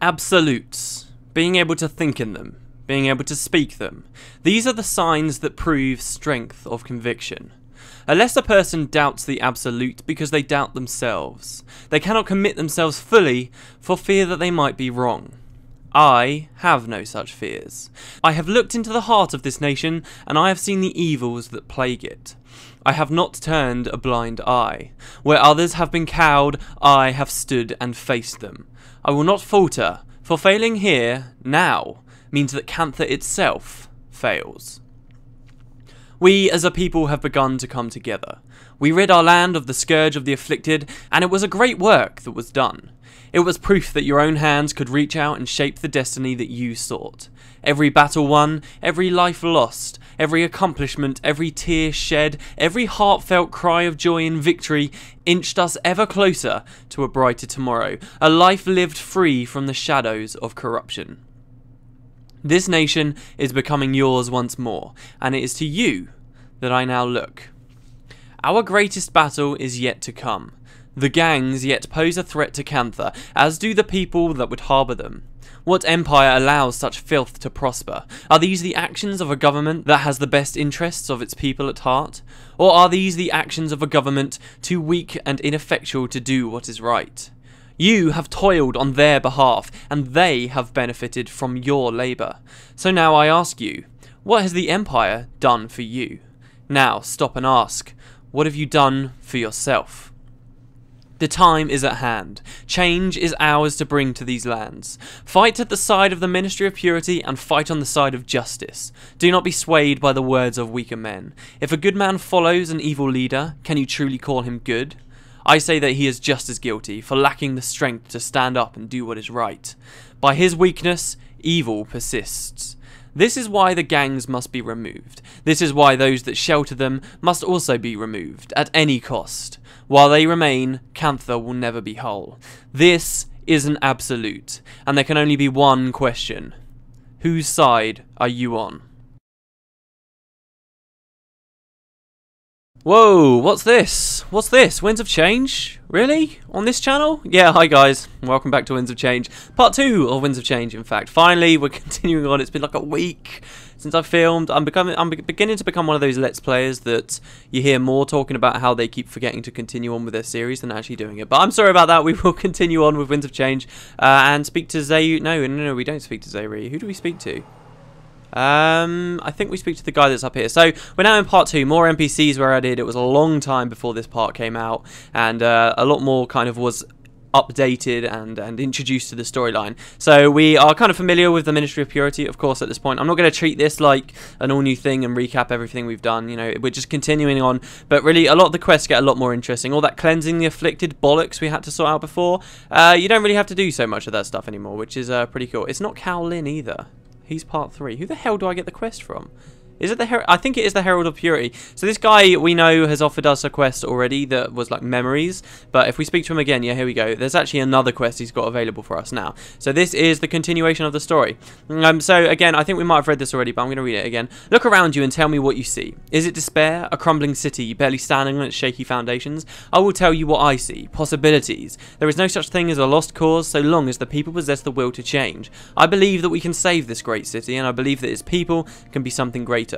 Absolutes. Being able to think in them. Being able to speak them. These are the signs that prove strength of conviction. Unless a person doubts the absolute because they doubt themselves, they cannot commit themselves fully for fear that they might be wrong. I have no such fears. I have looked into the heart of this nation, and I have seen the evils that plague it. I have not turned a blind eye. Where others have been cowed, I have stood and faced them. I will not falter, for failing here, now, means that Cantha itself fails. We as a people have begun to come together. We rid our land of the scourge of the afflicted, and it was a great work that was done. It was proof that your own hands could reach out and shape the destiny that you sought. Every battle won, every life lost, every accomplishment, every tear shed, every heartfelt cry of joy in victory inched us ever closer to a brighter tomorrow, a life lived free from the shadows of corruption. This nation is becoming yours once more, and it is to you that I now look. Our greatest battle is yet to come. The gangs yet pose a threat to Cantha, as do the people that would harbour them. What empire allows such filth to prosper? Are these the actions of a government that has the best interests of its people at heart? Or are these the actions of a government too weak and ineffectual to do what is right? You have toiled on their behalf, and they have benefited from your labour. So now I ask you, what has the Empire done for you? Now stop and ask, what have you done for yourself? The time is at hand. Change is ours to bring to these lands. Fight at the side of the Ministry of Purity and fight on the side of justice. Do not be swayed by the words of weaker men. If a good man follows an evil leader, can you truly call him good? I say that he is just as guilty for lacking the strength to stand up and do what is right. By his weakness, evil persists. This is why the gangs must be removed. This is why those that shelter them must also be removed, at any cost. While they remain, Cantha will never be whole. This is an absolute, and there can only be one question. Whose side are you on? Whoa, what's this? What's this? Winds of Change? Really? On this channel? Yeah, hi guys. Welcome back to Winds of Change. Part 2 of Winds of Change, in fact. Finally, we're continuing on. It's been like a week since I filmed. I'm beginning to become one of those Let's Players that you hear more talking about how they keep forgetting to continue on with their series than actually doing it. But I'm sorry about that. We will continue on with Winds of Change and speak to Zayu. No, we don't speak to Zayri. Who do we speak to? I think we speak to the guy that's up here. So we're now in part 2. More NPCs were added. It was a long time before this part came out, and a lot more kind of was updated and introduced to the storyline. So we are kind of familiar with the Ministry of Purity, of course, at this point. I'm not going to treat this like an all new thing and recap everything we've done. You know, we're just continuing on. But really, a lot of the quests get a lot more interesting. All that cleansing the afflicted bollocks we had to sort out before, you don't really have to do so much of that stuff anymore, which is pretty cool. It's not Cal Lin either. He's part 3. Who the hell do I get the quest from? Is it the I think it is the Herald of Purity. So this guy we know has offered us a quest already that was like memories. But if we speak to him again, yeah, here we go. There's actually another quest he's got available for us now. So this is the continuation of the story. So again, I think we might have read this already, but I'm going to read it again. Look around you and tell me what you see. Is it despair? A crumbling city, barely standing on its shaky foundations? I will tell you what I see. Possibilities. There is no such thing as a lost cause so long as the people possess the will to change. I believe that we can save this great city, and I believe that its people can be something greater.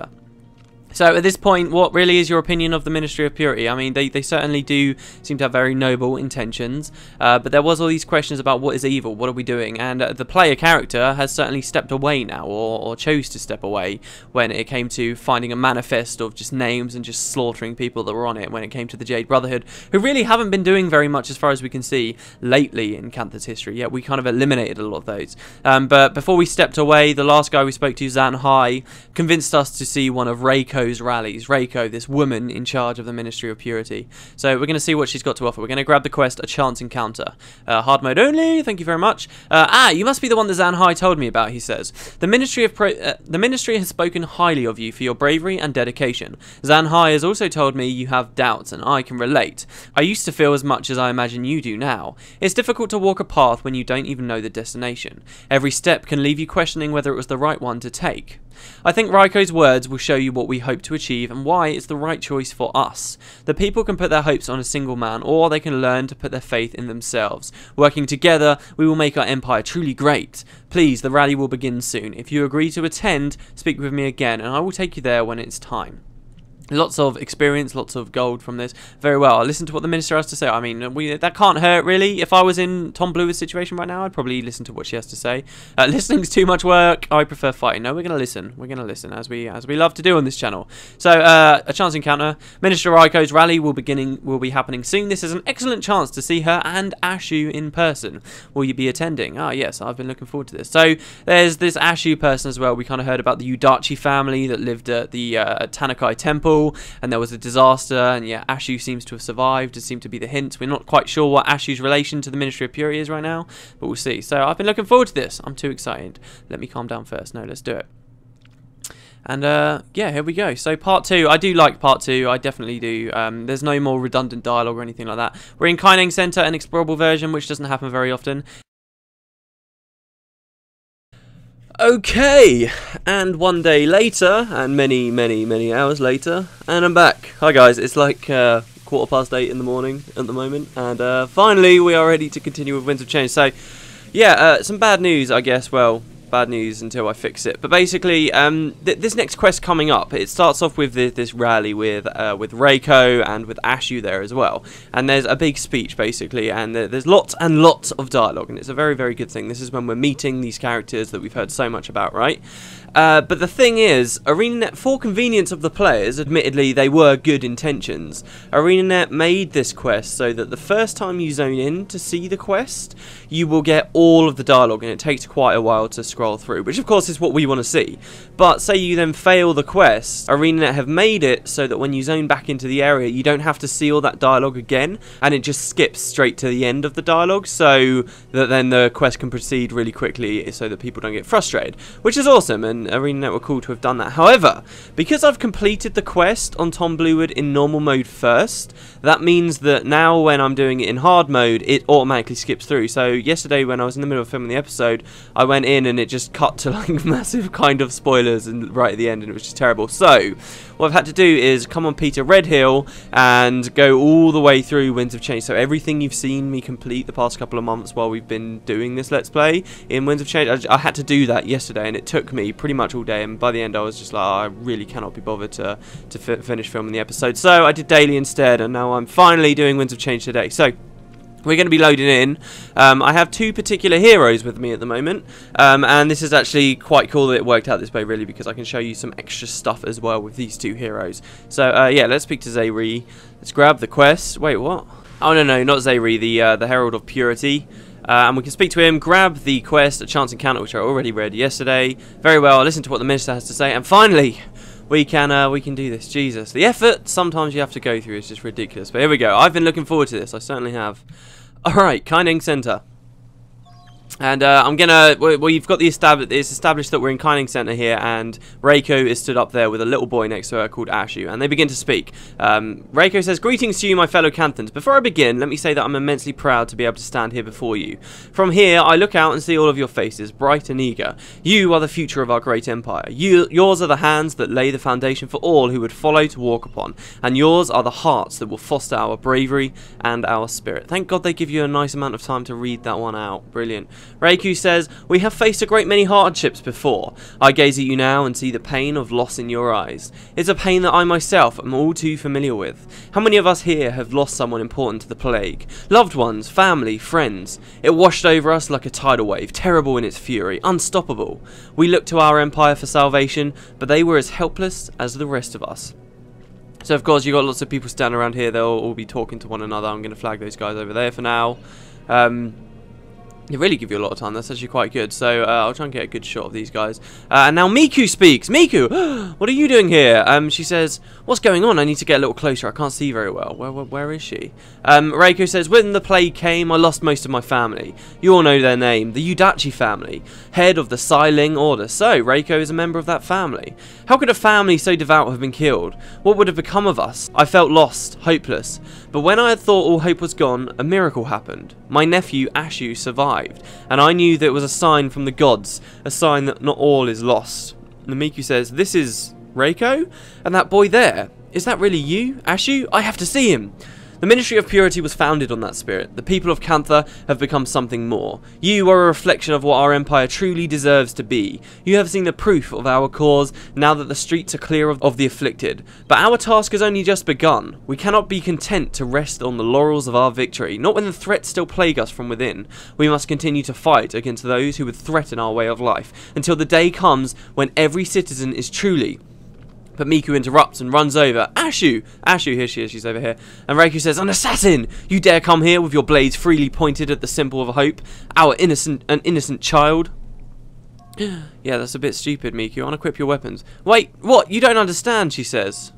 So at this point, what really is your opinion of the Ministry of Purity? I mean, they certainly do seem to have very noble intentions, but there was all these questions about what is evil, what are we doing, and the player character has certainly stepped away now, or chose to step away when it came to finding a manifest of just names and just slaughtering people that were on it when it came to the Jade Brotherhood, who really haven't been doing very much as far as we can see lately in Cantha's history. Yeah, we kind of eliminated a lot of those. But before we stepped away, the last guy we spoke to, Zanhai, convinced us to see one of Reiko's rallies. Reiko, this woman in charge of the Ministry of Purity. So we're going to see what she's got to offer. We're going to grab the quest, A Chance Encounter. Hard mode only, thank you very much. You must be the one that Zanhai told me about, he says. The Ministry has spoken highly of you for your bravery and dedication. Zanhai has also told me you have doubts, and I can relate. I used to feel as much as I imagine you do now. It's difficult to walk a path when you don't even know the destination. Every step can leave you questioning whether it was the right one to take. I think Raiko's words will show you what we hope to achieve and why it's the right choice for us. The people can put their hopes on a single man, or they can learn to put their faith in themselves. Working together, we will make our empire truly great. Please, the rally will begin soon. If you agree to attend, speak with me again, and I will take you there when it's time. Lots of experience, lots of gold from this. Very well. I'll listen to what the minister has to say. I mean, that can't hurt, really. If I was in Tom Blue's situation right now, I'd probably listen to what she has to say. Listening's too much work. I prefer fighting. No, we're going to listen. We're going to listen, as we love to do on this channel. So, a chance encounter. Minister Raiko's rally will be happening soon. This is an excellent chance to see her and Ashu in person. Will you be attending? Ah, yes, I've been looking forward to this. So, there's this Ashu person as well. We kind of heard about the Udachi family that lived at the Tanakai Temple. And there was a disaster, and yeah, Ashu seems to have survived. It seemed to be the hint. We're not quite sure what Ashu's relation to the Ministry of Fury is right now, but we'll see. So I've been looking forward to this. I'm too excited. Let me calm down first. No, let's do it. And yeah, here we go. So part 2, I do like part 2, I definitely do. There's no more redundant dialogue or anything like that. We're in Kaineng Center, an explorable version, which doesn't happen very often. Okay, and one day later, and many hours later, and I'm back. Hi guys, it's like 8:15 in the morning at the moment, and finally we are ready to continue with Winds of Change. So, yeah, some bad news, I guess. Well, bad news until I fix it. But basically, this next quest coming up, it starts off with this rally with Raiko and with Ashu there as well. And there's a big speech, basically, and there's lots and lots of dialogue, and it's a very, very good thing. This is when we're meeting these characters that we've heard so much about, right? But the thing is, ArenaNet, for convenience of the players, admittedly, they were good intentions. ArenaNet made this quest so that the first time you zone in to see the quest, you will get all of the dialogue, and it takes quite a while to scroll through, which of course is what we want to see. But say you then fail the quest, ArenaNet have made it so that when you zone back into the area, you don't have to see all that dialogue again, and it just skips straight to the end of the dialogue, so that then the quest can proceed really quickly so that people don't get frustrated, which is awesome, and ArenaNet were cool to have done that. However, because I've completed the quest on Tom Bluewood in normal mode first, that means that now when I'm doing it in hard mode, it automatically skips through. So yesterday when I was in the middle of filming the episode, I went in and it just cut to like massive kind of spoilers and right at the end, and it was just terrible. So what I've had to do is come on Peter Redhill and go all the way through Winds of Change. So everything you've seen me complete the past couple of months while we've been doing this Let's Play in Winds of Change, I had to do that yesterday, and it took me pretty much all day, and by the end I was just like, oh, I really cannot be bothered to finish filming the episode. So I did daily instead, and now I'm finally doing Winds of Change today. So we're going to be loading in. I have two particular heroes with me at the moment, and this is actually quite cool that it worked out this way, really, because I can show you some extra stuff as well with these two heroes. So yeah, let's speak to Zayri. Let's grab the quest. Wait, what? Oh no, not Zayri, the Herald of Purity. And we can speak to him, grab the quest, a chance encounter, which I already read yesterday. Very well, listen to what the minister has to say, and finally, we can do this. Jesus, the effort sometimes you have to go through is just ridiculous. But here we go. I've been looking forward to this. I certainly have. All right, Kaineng Center. And I'm gonna. Well, you've got the it's established that we're in Kaineng Center here, and Reiko is stood up there with a little boy next to her called Ashu, and they begin to speak. Reiko says, "Greetings to you, my fellow Canthans. Before I begin, let me say that I'm immensely proud to be able to stand here before you. From here, I look out and see all of your faces, bright and eager. You are the future of our great empire. Yours are the hands that lay the foundation for all who would follow to walk upon, and yours are the hearts that will foster our bravery and our spirit." Thank God they give you a nice amount of time to read that one out. Brilliant. Reiku says, "We have faced a great many hardships before. I gaze at you now and see the pain of loss in your eyes. It's a pain that I myself am all too familiar with. How many of us here have lost someone important to the plague? Loved ones, family, friends. It washed over us like a tidal wave, terrible in its fury, unstoppable. We looked to our empire for salvation, but they were as helpless as the rest of us." So of course you've got lots of people standing around here. They'll all be talking to one another. I'm going to flag those guys over there for now. They really give you a lot of time. That's actually quite good. So I'll try and get a good shot of these guys. And now Miku speaks. Miku, what are you doing here? She says, "What's going on? I need to get a little closer. I can't see very well." Where is she? Reiko says, "When the plague came, I lost most of my family. You all know their name, the Udachi family, head of the Sailing Order. So Reiko is a member of that family. How could a family so devout have been killed? What would have become of us? I felt lost, hopeless. But when I had thought all hope was gone, a miracle happened. My nephew Ashu survived, and I knew that it was a sign from the gods, a sign that not all is lost. And Miku says, "This is Reiko? And that boy there, is that really you, Ashu? I have to see him." The Ministry of Purity was founded on that spirit. The people of Kantha have become something more. You are a reflection of what our empire truly deserves to be. You have seen the proof of our cause now that the streets are clear of the afflicted. But our task has only just begun. We cannot be content to rest on the laurels of our victory, not when the threats still plague us from within. We must continue to fight against those who would threaten our way of life, until the day comes when every citizen is truly... But Miku interrupts and runs over. Ashu! Ashu, here she is, she's over here. And Reiko says, "An assassin! You dare come here with your blades freely pointed at the symbol of hope? An innocent child?" Yeah, that's a bit stupid, Miku. Unequip your weapons. Wait, what? You don't understand, she says.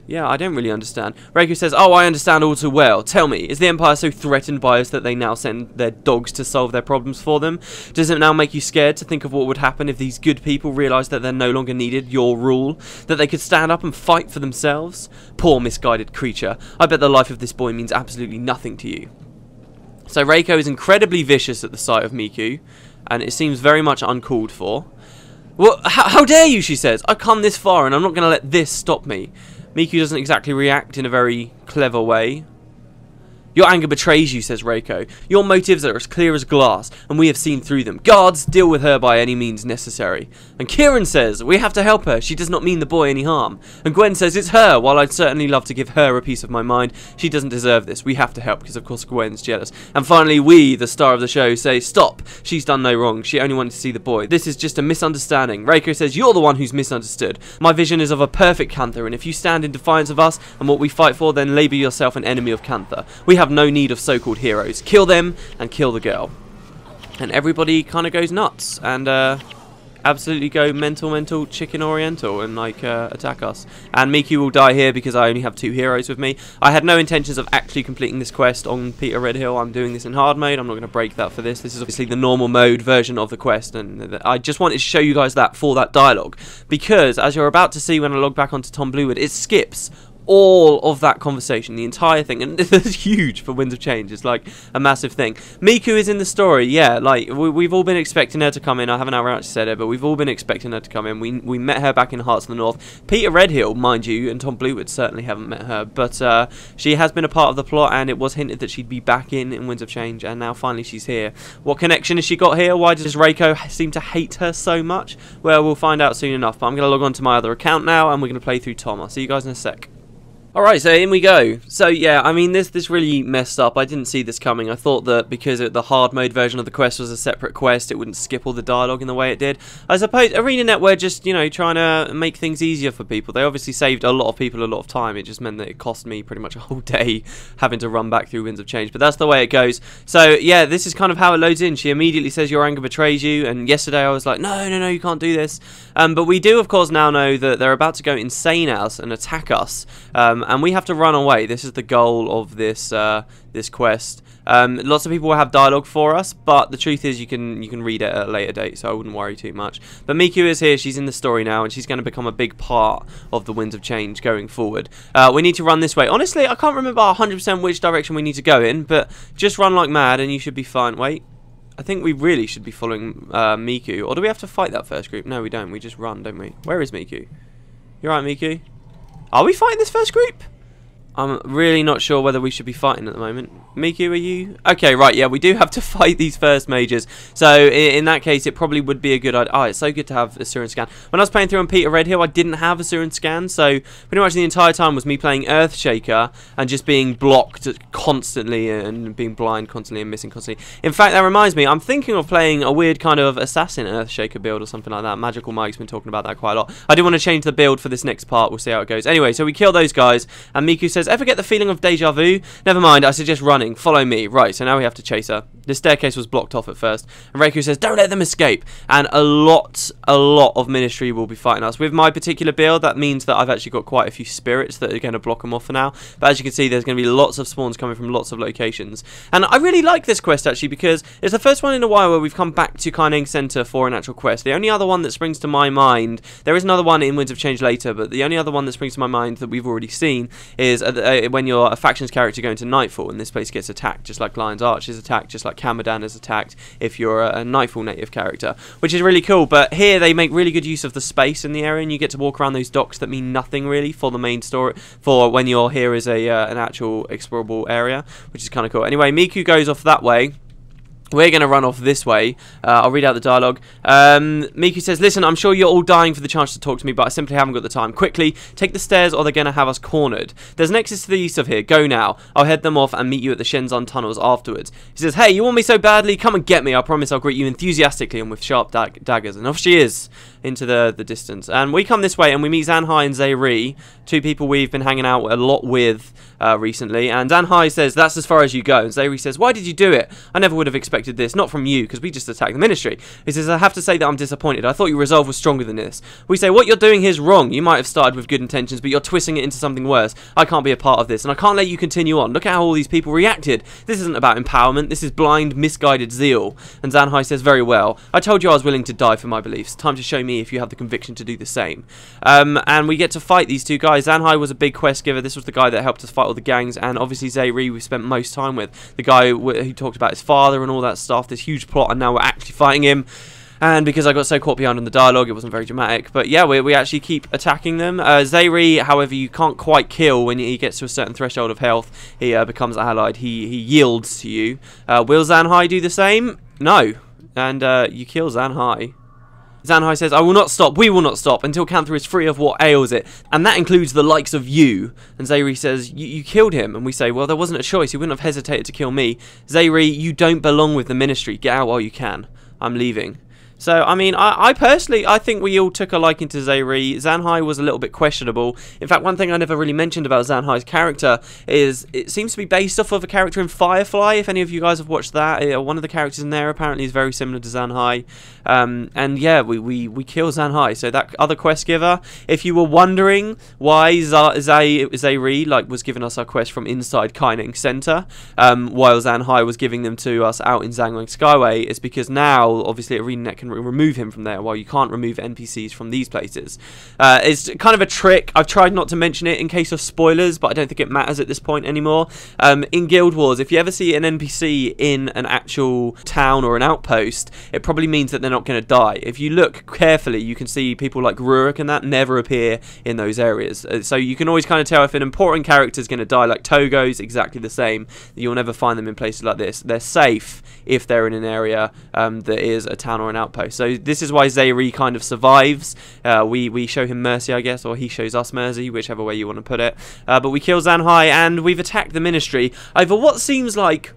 Yeah, I don't really understand. Reiko says, "Oh, I understand all too well. Tell me, is the Empire so threatened by us that they now send their dogs to solve their problems for them? Does it now make you scared to think of what would happen if these good people realised that they're no longer needed, your rule? That they could stand up and fight for themselves? Poor misguided creature. I bet the life of this boy means absolutely nothing to you." So Reiko is incredibly vicious at the sight of Miku, and it seems very much uncalled for. "Well, how dare you," she says. "I've come this far and I'm not going to let this stop me." Miku doesn't exactly react in a very clever way. "Your anger betrays you," says Reiko. "Your motives are as clear as glass, and we have seen through them. Guards, deal with her by any means necessary." And Kieran says, "We have to help her. She does not mean the boy any harm." And Gwen says, "It's her. While I'd certainly love to give her a piece of my mind, she doesn't deserve this. We have to help," because of course Gwen's jealous. And finally we, the star of the show, say, "Stop. She's done no wrong. She only wanted to see the boy. This is just a misunderstanding." Reiko says, "You're the one who's misunderstood. My vision is of a perfect Kantha, and if you stand in defiance of us and what we fight for, then label yourself an enemy of Kantha. We have no need of so-called heroes. Kill them and kill the girl." And everybody kind of goes nuts and absolutely go mental chicken oriental and like attack us. And Miku will die here because I only have 2 heroes with me. I had no intentions of actually completing this quest on Peter Redhill. I'm doing this in hard mode. I'm not going to break that for this. This is obviously the normal mode version of the quest, and I just wanted to show you guys that for that dialogue, because as you're about to see when I log back onto Tom Bluewood, it skips all of that conversation, the entire thing, and this is huge for Winds of Change. It's like a massive thing. Miku is in the story, yeah, like we've all been expecting her to come in. I haven't outright said it, but we've all been expecting her to come in. We met her back in Hearts of the North. Peter Redhill, mind you, and Tom Bluewood certainly haven't met her, but she has been a part of the plot, and it was hinted that she'd be back in Winds of Change, and now finally she's here. What connection has she got here? Why does Reiko seem to hate her so much? Well, we'll find out soon enough, but I'm going to log on to my other account now, and we're going to play through Tom. I'll see you guys in a sec. Alright, so in we go. So yeah, I mean this really messed up. I didn't see this coming. I thought that because the hard mode version of the quest was a separate quest, it wouldn't skip all the dialogue in the way it did. I suppose ArenaNet were just, you know, trying to make things easier for people. They obviously saved a lot of people a lot of time. It just meant that it cost me pretty much a whole day having to run back through Winds of Change. But that's the way it goes. So yeah, this is kind of how it loads in. She immediately says your anger betrays you, and yesterday I was like, no, you can't do this. But we do of course now know that they're about to go insane at us and attack us. And we have to run away. This is the goal of this this quest. Lots of people will have dialogue for us, but the truth is you can read it at a later date, so I wouldn't worry too much. But Miku is here. She's in the story now, and she's going to become a big part of the Winds of Change going forward. We need to run this way. Honestly, I can't remember 100% which direction we need to go in, but just run like mad and you should be fine. Wait. I think we really should be following Miku. Or do we have to fight that first group? No, we don't. We just run, don't we? Where is Miku? You alright, Miku? Are we fighting this first group? I'm really not sure whether we should be fighting at the moment. Miku, are you? Okay, right, yeah, we do have to fight these first mages. So, in that case, it probably would be a good idea. Oh, it's so good to have Asuran Scan. When I was playing through on Peter Redhill, I didn't have Asuran Scan, so pretty much the entire time was me playing Earthshaker and just being blocked constantly and being blind constantly and missing constantly. In fact, that reminds me, I'm thinking of playing a weird kind of Assassin Earthshaker build or something like that. Magical Mike's been talking about that quite a lot. I do want to change the build for this next part. We'll see how it goes. Anyway, so we kill those guys, and Miku says, ever get the feeling of deja vu? Never mind, I suggest running. Follow me. Right, so now we have to chase her. The staircase was blocked off at first. And Reiko says, don't let them escape. And a lot of Ministry will be fighting us. With my particular build, that means that I've actually got quite a few spirits that are going to block them off for now. But as you can see, there's going to be lots of spawns coming from lots of locations. And I really like this quest, actually, because it's the first one in a while where we've come back to Kaineng Center for an actual quest. The only other one that springs to my mind, there is another one in Winds of Change later, but the only other one that springs to my mind that we've already seen is a when you're a factions character going to Nightfall, and this place gets attacked, just like Lion's Arch is attacked, just like Kamadan is attacked if you're a Nightfall native character, which is really cool. But here they make really good use of the space in the area, and you get to walk around those docks that mean nothing really for the main story, for when you're here as an actual explorable area, which is kind of cool. Anyway, Miku goes off that way. We're going to run off this way. I'll read out the dialogue. Miku says, listen, I'm sure you're all dying for the chance to talk to me, but I simply haven't got the time. Quickly, take the stairs or they're going to have us cornered. There's an exit to the east of here. Go now. I'll head them off and meet you at the Shenzhen tunnels afterwards. He says, hey, you want me so badly? Come and get me. I promise I'll greet you enthusiastically and with sharp daggers. And off she is into the distance. And we come this way and we meet Zanhai and Zayri, two people we've been hanging out a lot with recently. And Zanhai says, that's as far as you go. And Zayri says, why did you do it? I never would have expected this, not from you, because we just attacked the ministry. He says, I have to say that I'm disappointed. I thought your resolve was stronger than this. We say, what you're doing here is wrong. You might have started with good intentions, but you're twisting it into something worse. I can't be a part of this, and I can't let you continue on. Look at how all these people reacted. This isn't about empowerment. This is blind, misguided zeal. And Zanhai says, very well. I told you I was willing to die for my beliefs. Time to show me if you have the conviction to do the same. And we get to fight these two guys. Zanhai was a big quest giver. This was the guy that helped us fight all the gangs, and obviously Zayri we spent most time with. The guy who talked about his father and all that stuff. This huge plot, and now we're actually fighting him. And because I got so caught behind in the dialogue, it wasn't very dramatic. But yeah, we actually keep attacking them. Zayri, however, you can't quite kill when he gets to a certain threshold of health. He becomes allied. He yields to you. Will Zanhai do the same? No. And you kill Zanhai. Zanhai says, I will not stop, we will not stop, until Cantha is free of what ails it. And that includes the likes of you. And Zayri says, you killed him. And we say, well, there wasn't a choice. He wouldn't have hesitated to kill me. Zayri, you don't belong with the ministry. Get out while you can. I'm leaving. So, I mean, I personally, I think we all took a liking to Zayri. Zanhai was a little bit questionable. In fact, one thing I never really mentioned about Zanhai's character is it seems to be based off of a character in Firefly, if any of you guys have watched that. One of the characters in there apparently is very similar to Zanhai. And yeah, we kill Zanhai. So that other quest giver, if you were wondering why Zayri was giving us our quest from inside Kaining Center, while Zanhai was giving them to us out in Zhangwang Skyway, it's because now, obviously, ArenaNet can remove him from there, while you can't remove NPCs from these places. It's kind of a trick. I've tried not to mention it in case of spoilers, but I don't think it matters at this point anymore. In Guild Wars, if you ever see an NPC in an actual town or an outpost, it probably means that they're not going to die. If you look carefully, you can see people like Rurik and that never appear in those areas. So you can always kind of tell if an important character is going to die, like Togo's exactly the same. You'll never find them in places like this. They're safe if they're in an area that is a town or an outpost. So this is why Zayri kind of survives. We show him mercy, I guess, or he shows us mercy, whichever way you want to put it. But we kill Zanhai, and we've attacked the ministry over what seems like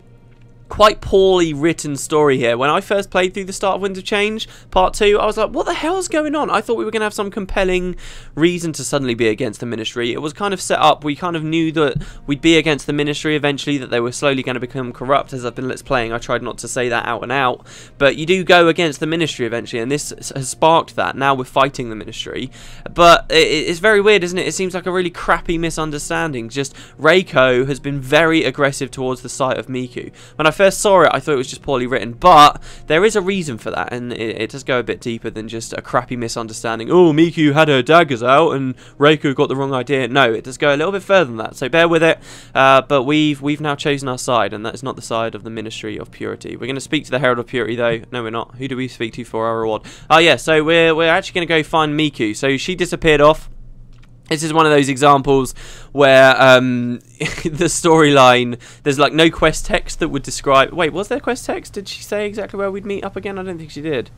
quite poorly written story here. When I first played through the start of Winds of Change Part 2, I was like, what the hell's going on? I thought we were going to have some compelling reason to suddenly be against the ministry. It was kind of set up. We kind of knew that we'd be against the ministry eventually, that they were slowly going to become corrupt. As I've been let's playing, I tried not to say that out and out, but you do go against the ministry eventually, and this has sparked that. Now we're fighting the ministry, but it's very weird, isn't it? It seems like a really crappy misunderstanding. Just Reiko has been very aggressive towards the site of Miku. When I first saw it, I thought it was just poorly written, but there is a reason for that, and it does go a bit deeper than just a crappy misunderstanding. Oh, Miku had her daggers out and Reiko got the wrong idea. No, it does go a little bit further than that, so bear with it. But we've now chosen our side, and that is not the side of the Ministry of Purity. We're going to speak to the Herald of Purity, though. No, we're not. Who do we speak to for our reward? Oh yeah, so we're actually going to go find Miku. So she disappeared off. This is one of those examples where the storyline, there's like no quest text that would describe... Wait, was there quest text? Did she say exactly where we'd meet up again? I don't think she did.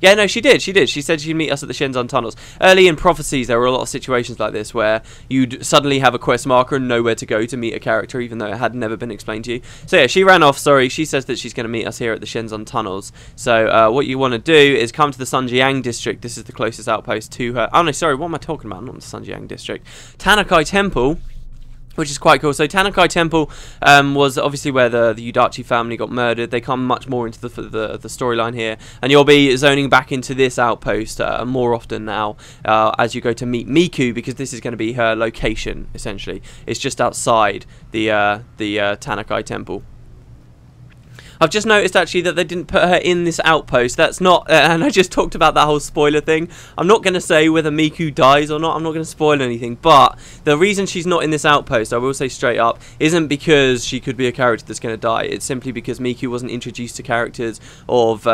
Yeah, no, she did. She said she'd meet us at the Shenzhen tunnels. Early in Prophecies, there were a lot of situations like this where you'd suddenly have a quest marker and know where to go to meet a character, even though it had never been explained to you. So yeah, she ran off, sorry. She says that she's going to meet us here at the Shenzhen tunnels. So what you want to do is come to the Sunjiang district. This is the closest outpost to her. Oh no, sorry, what am I talking about? Not the Sunjiang district. Tanakai Temple, which is quite cool. So Tanakai Temple was obviously where the Yudachi family got murdered. They come much more into the storyline here, and you'll be zoning back into this outpost more often now as you go to meet Miku, because this is going to be her location essentially. It's just outside the Tanakai Temple. I've just noticed actually that they didn't put her in this outpost. That's not, and I just talked about that whole spoiler thing. I'm not going to say whether Miku dies or not. I'm not going to spoil anything. But the reason she's not in this outpost, I will say straight up, isn't because she could be a character that's going to die. It's simply because Miku wasn't introduced to characters of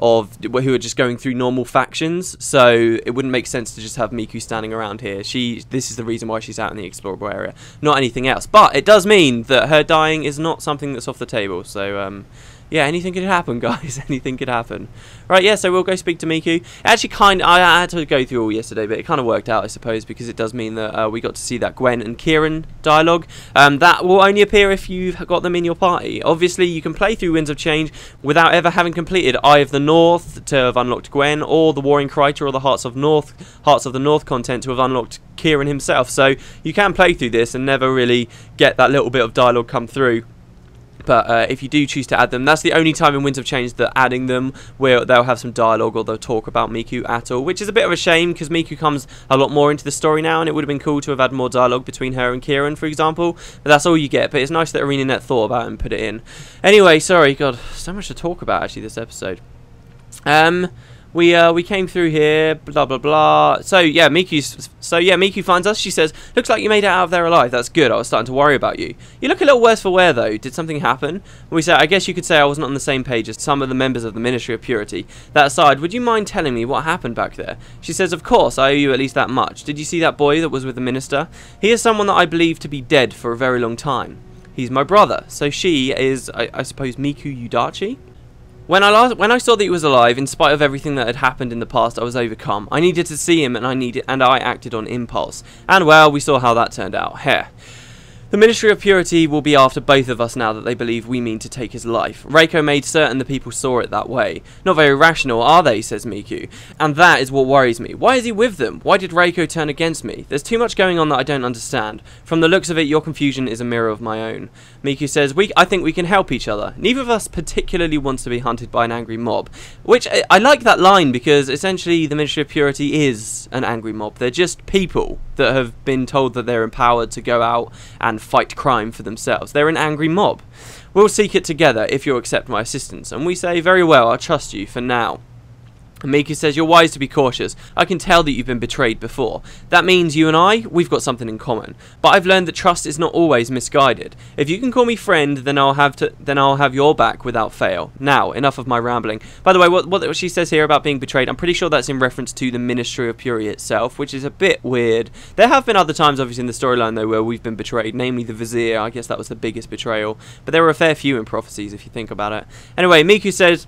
who are just going through normal factions, so it wouldn't make sense to just have Miku standing around here. This is the reason why she's out in the explorable area, not anything else. But it does mean that her dying is not something that's off the table. So yeah, anything could happen, guys. Anything could happen. Right, yeah, so we'll go speak to Miku. Actually, I had to go through all yesterday, but it kind of worked out, I suppose, because it does mean that we got to see that Gwen and Kieran dialogue. That will only appear if you've got them in your party. Obviously, you can play through Winds of Change without ever having completed Eye of the North to have unlocked Gwen, or the Warring Kryta or the Hearts of the North content to have unlocked Kieran himself. So you can play through this and never really get that little bit of dialogue come through. But if you do choose to add them, that's the only time in Winds of Change that adding them where they'll have some dialogue or they'll talk about Miku at all, which is a bit of a shame because Miku comes a lot more into the story now, and it would have been cool to have had more dialogue between her and Kieran, for example. But that's all you get. But it's nice that ArenaNet thought about it and put it in. Anyway, sorry, God, so much to talk about actually this episode. We came through here, blah blah blah. So yeah, Miku finds us. She says, "Looks like you made it out of there alive. That's good. I was starting to worry about you. You look a little worse for wear though. Did something happen?" We say, "I guess you could say I wasn't on the same page as some of the members of the Ministry of Purity. That aside, would you mind telling me what happened back there?" She says, "Of course. I owe you at least that much. Did you see that boy that was with the minister? He is someone that I believe to be dead for a very long time. He's my brother." So she is, I suppose, Miku Yudachi. When I saw that he was alive, in spite of everything that had happened in the past, I was overcome. I needed to see him, and I acted on impulse. And well, we saw how that turned out. Heh. The Ministry of Purity will be after both of us now that they believe we mean to take his life. Reiko made certain the people saw it that way. Not very rational, are they, says Miku. And that is what worries me. Why is he with them? Why did Reiko turn against me? There's too much going on that I don't understand. From the looks of it, your confusion is a mirror of my own. Miku says, I think we can help each other. Neither of us particularly wants to be hunted by an angry mob. Which, I like that line because essentially the Ministry of Purity is an angry mob. They're just people that have been told that they're empowered to go out and fight crime for themselves. They're an angry mob. We'll seek it together if you'll accept my assistance. And we say, very well, I'll trust you for now. Miku says, you're wise to be cautious. I can tell that you've been betrayed before. That means you and we've got something in common. But I've learned that trust is not always misguided. If you can call me friend, then I'll have your back without fail. Now, enough of my rambling. By the way, what she says here about being betrayed, I'm pretty sure that's in reference to the Ministry of Purity itself, which is a bit weird. There have been other times, obviously, in the storyline, though, where we've been betrayed, namely the Vizier. I guess that was the biggest betrayal. But there were a fair few in Prophecies, if you think about it. Anyway, Miku says,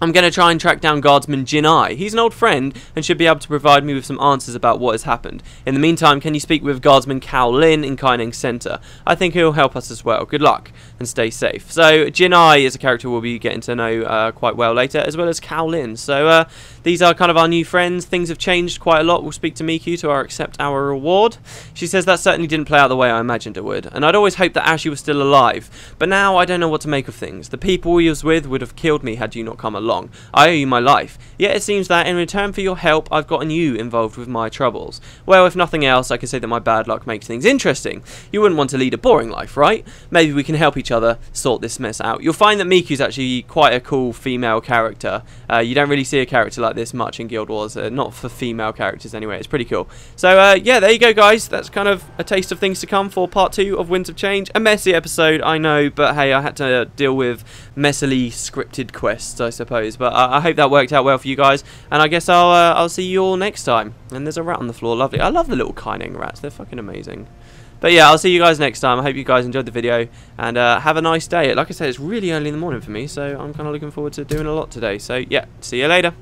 I'm going to try and track down Guardsman Jinai. He's an old friend and should be able to provide me with some answers about what has happened. In the meantime, can you speak with Guardsman Cao Lin in Kaineng Center? I think he'll help us as well. Good luck and stay safe. So Jinai is a character we'll be getting to know quite well later, as well as Cao Lin. So these are kind of our new friends. Things have changed quite a lot. We'll speak to Miku to accept our reward. She says that certainly didn't play out the way I imagined it would, and I'd always hoped that Ashi was still alive. But now I don't know what to make of things. The people he was with would have killed me had you not come along. I owe you my life. Yet it seems that in return for your help, I've gotten you involved with my troubles. Well, if nothing else, I can say that my bad luck makes things interesting. You wouldn't want to lead a boring life, right? Maybe we can help each other sort this mess out. You'll find that Miku's actually quite a cool female character. You don't really see a character like this much in Guild Wars, not for female characters anyway. It's pretty cool. So yeah, there you go, guys. That's kind of a taste of things to come for part 2 of Winds of Change. A messy episode, I know, but hey, I had to deal with messily scripted quests, I suppose. But I hope that worked out well for you guys, and I guess I'll see you all next time. And there's a rat on the floor, lovely. I love the little Kaineng rats, they're fucking amazing. But yeah, I'll see you guys next time. I hope you guys enjoyed the video, and have a nice day. Like I said, it's really early in the morning for me, so I'm kind of looking forward to doing a lot today. So yeah, see you later.